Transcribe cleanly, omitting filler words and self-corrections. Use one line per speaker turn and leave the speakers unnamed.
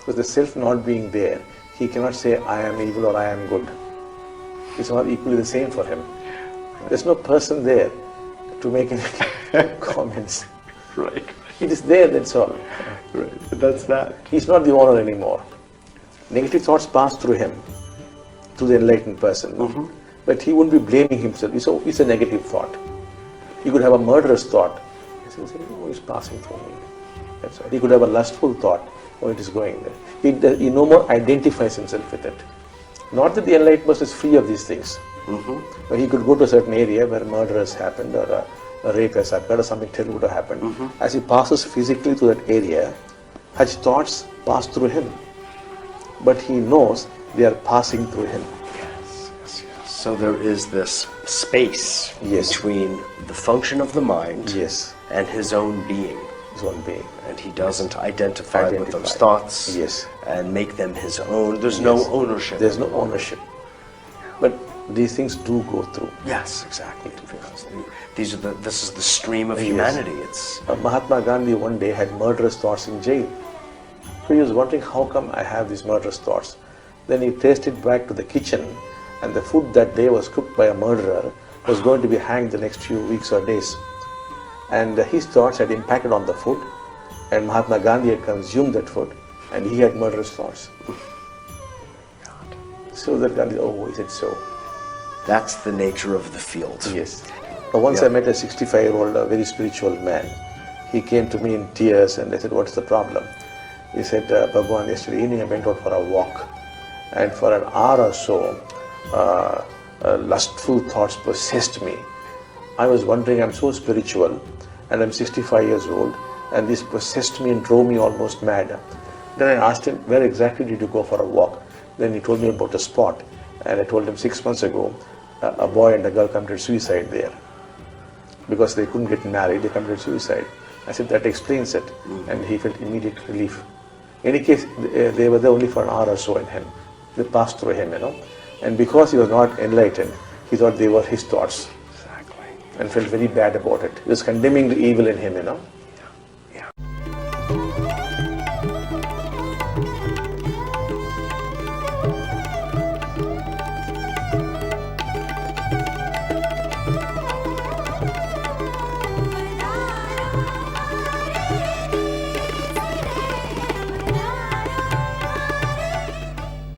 With the self not being there, he cannot say, I am evil or I am good. It's not equally the same for him. There's no person there to make any comments.
Right.
It is there, that's all.
Right. But that's that.
He's not the owner anymore. Negative thoughts pass through him, to the enlightened person. But he wouldn't be blaming himself. It's a negative thought. He could have a murderous thought. He says, oh, it's passing through me. That's right. He could have a lustful thought. Oh, it is going there. He no more identifies himself with it. Not that the enlightened person is free of these things. But he could go to a certain area where murder has happened or a rape has occurred or something terrible would have happened. As he passes physically to that area, such thoughts pass through him. But he knows they are passing through him.
Yes. So there is this space between the function of the mind and his own being.
His own being.
And he doesn't identify with those thoughts and make them his own. There's no ownership.
There's no ownership. But these things do go through.
Yes, exactly. This is the stream of humanity. It's
Mahatma Gandhi one day had murderous thoughts in jail. So he was wondering, how come I have these murderous thoughts? Then he traced it back to the kitchen, and the food that day was cooked by a murderer was going to be hanged the next few weeks or days. And his thoughts had impacted on the food, and Mahatma Gandhi had consumed that food, and he had murderous thoughts. So that Gandhi, he said so.
That's the nature of the field.
Yes. Once I met a 65-year-old, very spiritual man. He came to me in tears, and I said, what's the problem? He said, Bhagavan, yesterday evening I went out for a walk, and for an hour or so, lustful thoughts possessed me. I was wondering, I'm so spiritual, and I'm 65 years old, and this possessed me and drove me almost mad. Then I asked him, where exactly did you go for a walk? Then he told me about a spot, and I told him 6 months ago, a boy and a girl committed suicide there. Because they couldn't get married, they committed suicide. I said, that explains it. And he felt immediate relief. In any case, they were there only for an hour or so in him. They passed through him, And because he was not enlightened, he thought they were his thoughts.
Exactly.
And felt very bad about it. He was condemning the evil in him,